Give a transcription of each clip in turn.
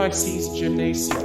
Pisces Gymnasiarch.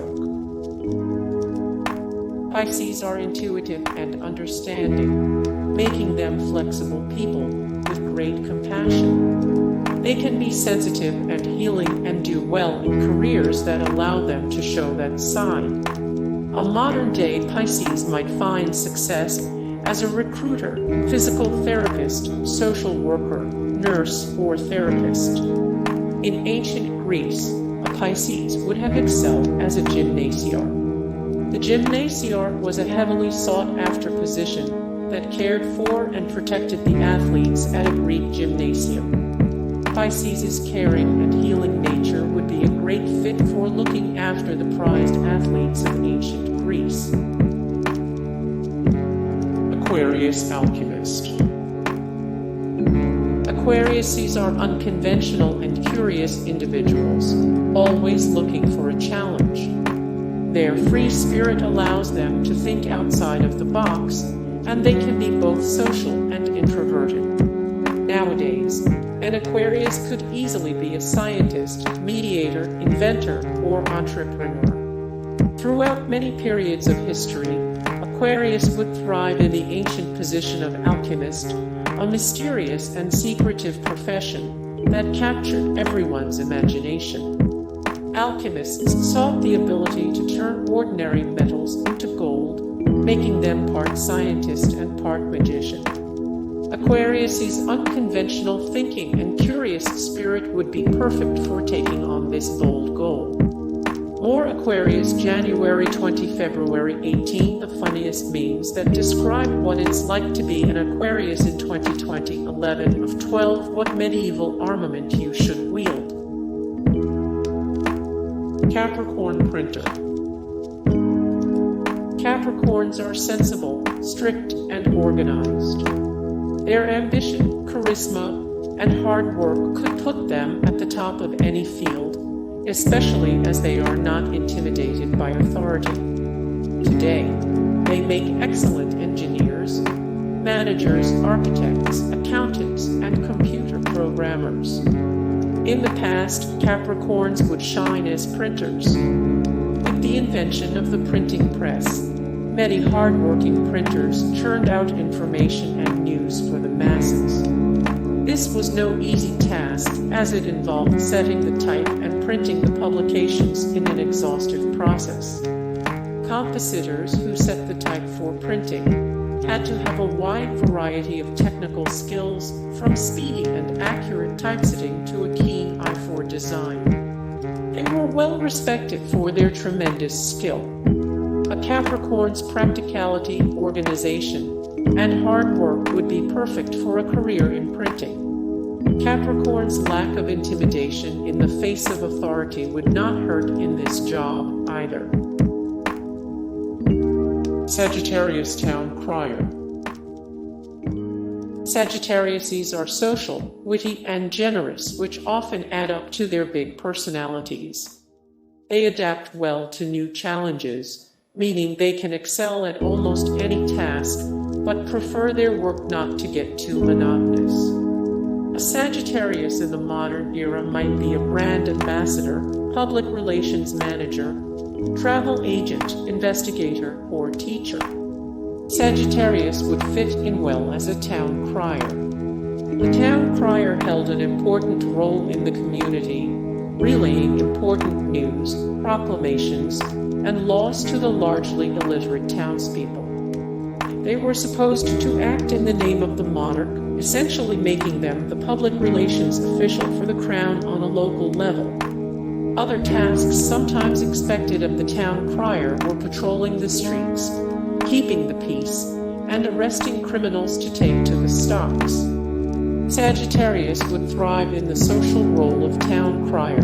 Pisces are intuitive and understanding, making them flexible people with great compassion. They can be sensitive and healing and do well in careers that allow them to show that side. A modern-day Pisces might find success as a recruiter, physical therapist, social worker, nurse, or therapist. In ancient Greece, a Pisces would have excelled as a gymnasiarch. The gymnasiarch was a heavily sought-after position that cared for and protected the athletes at a Greek gymnasium. Pisces' caring and healing nature would be a great fit for looking after the prized athletes of ancient Greece. Aquarius Alchemist. Aquariuses are unconventional and curious individuals, always looking for a challenge. Their free spirit allows them to think outside of the box, and they can be both social and introverted. Nowadays, an Aquarius could easily be a scientist, mediator, inventor, or entrepreneur. Throughout many periods of history, Aquarius would thrive in the ancient position of alchemist, a mysterious and secretive profession that captured everyone's imagination. Alchemists sought the ability to turn ordinary metals into gold, making them part scientist and part magician. Aquarius's unconventional thinking and curious spirit would be perfect for taking on this bold goal. More Aquarius January 20 February 18 The funniest memes that describe what it's like to be an Aquarius in 2020 11 of 12 What medieval armament you should wield. Capricorn Printer. Capricorns are sensible, strict, and organized. Their ambition, charisma, and hard work could put them at the top of any field, especially as they are not intimidated by authority. Today, they make excellent engineers, managers, architects, accountants, and computer programmers. In the past, Capricorns would shine as printers. With the invention of the printing press, many hard-working printers churned out information and news for the masses. This was no easy task, as it involved setting the type and printing the publications in an exhaustive process. Compositors who set the type for printing had to have a wide variety of technical skills, from speedy and accurate typesetting to a keen eye for design. They were well respected for their tremendous skill. A Capricorn's practicality, organization, and hard work would be perfect for a career in printing. Capricorn's lack of intimidation in the face of authority would not hurt in this job either. Sagittarius Town Crier. Sagittariuses are social, witty, and generous, which often add up to their big personalities. They adapt well to new challenges, meaning they can excel at almost any task, but prefer their work not to get too monotonous. A Sagittarius in the modern era might be a brand ambassador, public relations manager, travel agent, investigator, or teacher. Sagittarius would fit in well as a town crier. The town crier held an important role in the community, relaying important news, proclamations, and laws to the largely illiterate townspeople. They were supposed to act in the name of the monarch, essentially making them the public relations official for the crown on a local level. Other tasks sometimes expected of the town crier were patrolling the streets, keeping the peace, and arresting criminals to take to the stocks. Sagittarius would thrive in the social role of town crier.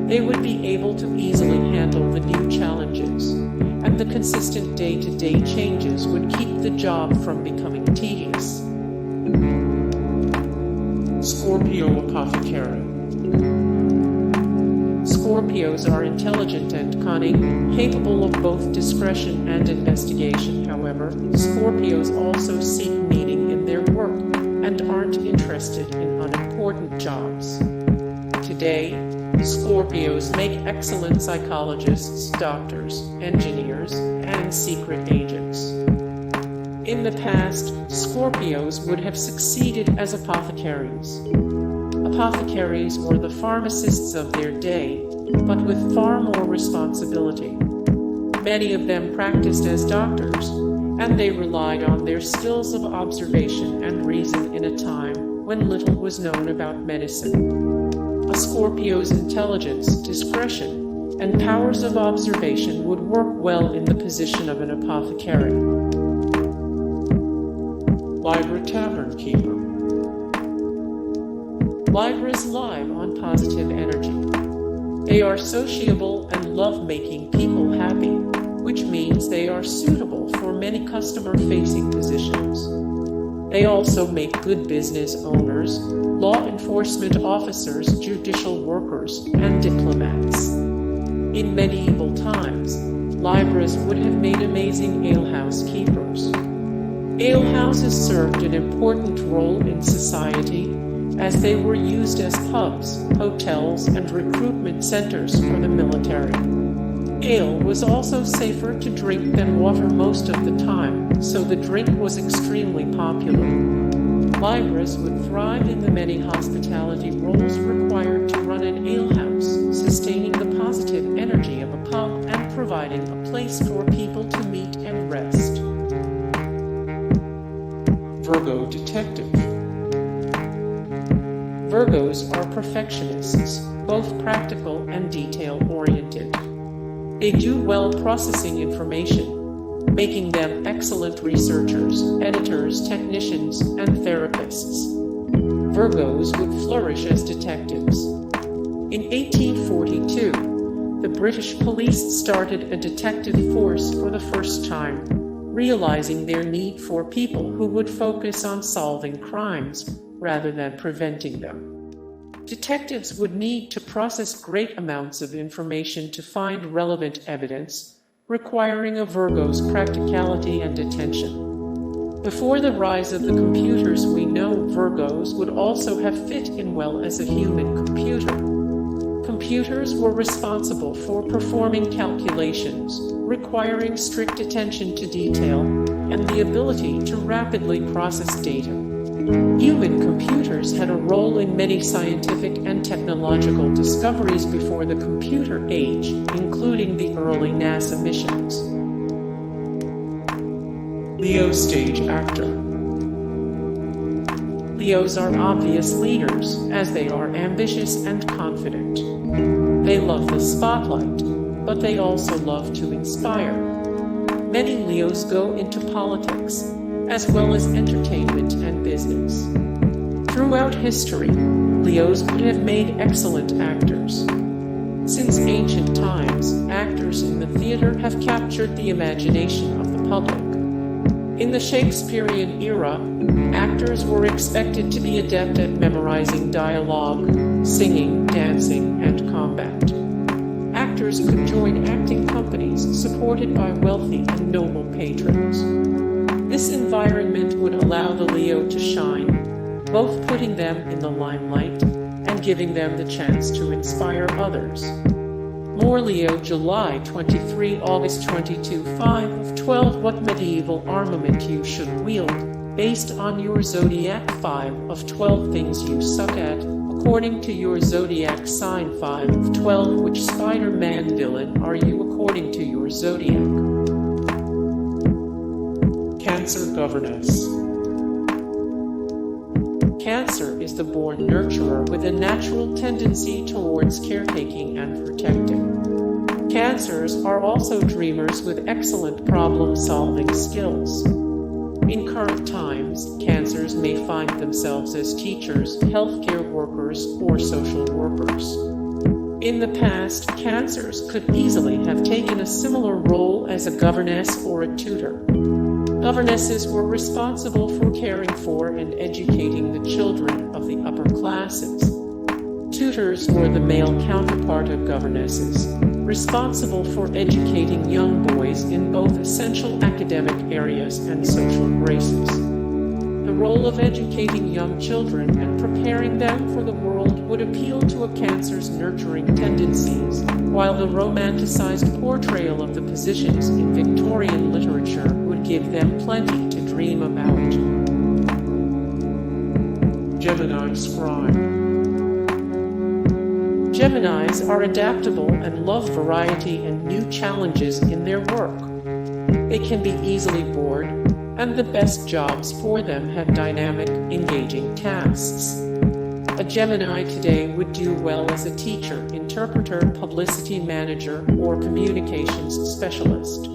They would be able to easily handle the new challenges, and the consistent day-to-day changes would keep the job from becoming tedious. Scorpio Apothecary. Scorpios are intelligent and cunning, capable of both discretion and investigation. However, Scorpios also seek meaning in their work and aren't interested in unimportant jobs. Today, Scorpios make excellent psychologists, doctors, engineers, and secret agents. In the past, Scorpios would have succeeded as apothecaries. Apothecaries were the pharmacists of their day, but with far more responsibility. Many of them practiced as doctors, and they relied on their skills of observation and reason in a time when little was known about medicine. A Scorpio's intelligence, discretion, and powers of observation would work well in the position of an apothecary. Libra Tavern Keeper. Libras live on positive energy. They are sociable and love making people happy, which means they are suitable for many customer-facing positions. They also make good business owners, law enforcement officers, judicial workers, and diplomats. In medieval times, Libras would have made amazing alehouse keepers. Alehouses served an important role in society, as they were used as pubs, hotels, and recruitment centers for the military. Ale was also safer to drink than water most of the time, so the drink was extremely popular. Libras would thrive in the many hospitality roles required to run an alehouse, sustaining the positive energy of a pub and providing a place for people to meet and rest. Virgo Detective. Virgos are perfectionists, both practical and detail-oriented. They do well processing information, making them excellent researchers, editors, technicians, and therapists. Virgos would flourish as detectives. In 1842, the British police started a detective force for the first time, realizing their need for people who would focus on solving crimes rather than preventing them. Detectives would need to process great amounts of information to find relevant evidence, requiring a Virgo's practicality and attention. Before the rise of the computers we know, Virgos would also have fit in well as a human computer. Computers were responsible for performing calculations, requiring strict attention to detail, and the ability to rapidly process data. Human computers had a role in many scientific and technological discoveries before the computer age, including the early NASA missions. Leo stage actor. Leos are obvious leaders, as they are ambitious and confident. They love the spotlight, but they also love to inspire. Many Leos go into politics, as well as entertainment and business. Throughout history, Leos would have made excellent actors. Since ancient times, actors in the theater have captured the imagination of the public. In the Shakespearean era, actors were expected to be adept at memorizing dialogue, singing, dancing, and combat. Actors could join acting companies supported by wealthy and noble patrons. This environment would allow the Leo to shine, both putting them in the limelight and giving them the chance to inspire others. More Leo, July 23, August 22, 5 of 12. What medieval armament you should wield, based on your zodiac. 5 of 12 things you suck at, according to your zodiac sign. 5 of 12. Which Spider-Man villain are you according to your zodiac? Cancer Governess. Cancer is the born nurturer with a natural tendency towards caretaking and protecting. Cancers are also dreamers with excellent problem-solving skills. In current times, Cancers may find themselves as teachers, healthcare workers, or social workers. In the past, Cancers could easily have taken a similar role as a governess or a tutor. Governesses were responsible for caring for and educating the children of the upper classes. Tutors were the male counterpart of governesses, responsible for educating young boys in both essential academic areas and social graces. The role of educating young children and preparing them for the world would appeal to a Cancer's nurturing tendencies, while the romanticized portrayal of the positions in Victorian literature would give them plenty to dream about. Gemini Scribe. Geminis are adaptable and love variety and new challenges in their work. They can be easily bored, and the best jobs for them have dynamic, engaging tasks. A Gemini today would do well as a teacher, interpreter, publicity manager, or communications specialist.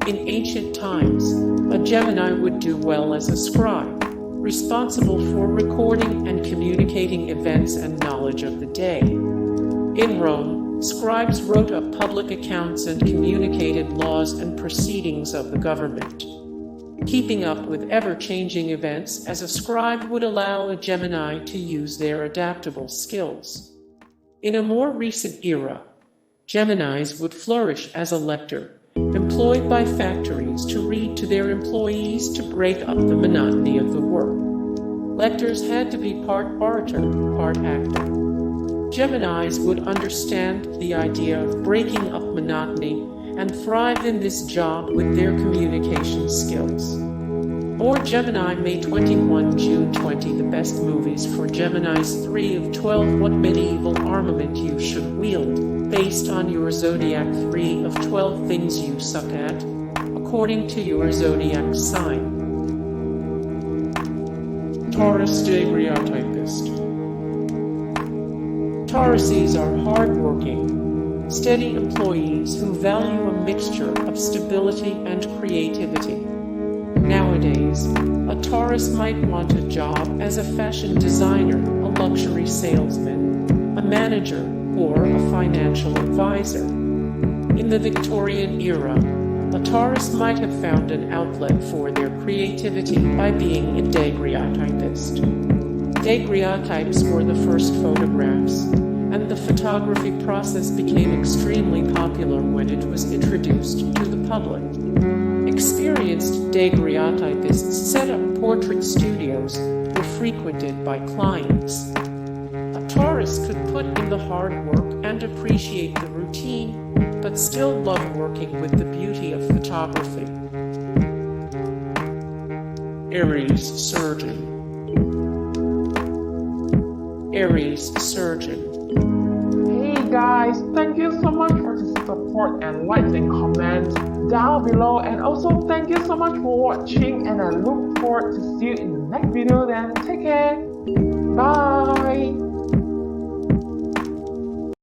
In ancient times, a Gemini would do well as a scribe, responsible for recording and communicating events and knowledge of the day. In Rome, scribes wrote up public accounts and communicated laws and proceedings of the government. Keeping up with ever-changing events as a scribe would allow a Gemini to use their adaptable skills. In a more recent era, Geminis would flourish as a lector, employed by factories to read to their employees to break up the monotony of the work. Lectors had to be part orator, part actor. Geminis would understand the idea of breaking up monotony and thrive in this job with their communication skills. Or Gemini, May 21, June 20. The best movies for Geminis. 3 of 12. What medieval armament you should wield, based on your zodiac. 3 of 12 things you suck at, according to your zodiac sign. Taurus Daguerreotypist. Tauruses are hardworking, steady employees who value a mixture of stability and creativity. Nowadays, a Taurus might want a job as a fashion designer, a luxury salesman, a manager, or a financial advisor. In the Victorian era, a Taurus might have found an outlet for their creativity by being a daguerreotypist. Daguerreotypes were the first photographs, and the photography process became extremely popular when it was introduced to the public. Experienced daguerreotypists set up portrait studios were frequented by clients. A Taurus could put in the hard work and appreciate the routine, but still love working with the beauty of photography. Aries Surgeon. Aries Surgeon. Hey guys, thank you so much for the support and likes and comments down below, and also thank you so much for watching, and I look forward to see you in the next video. Then take care.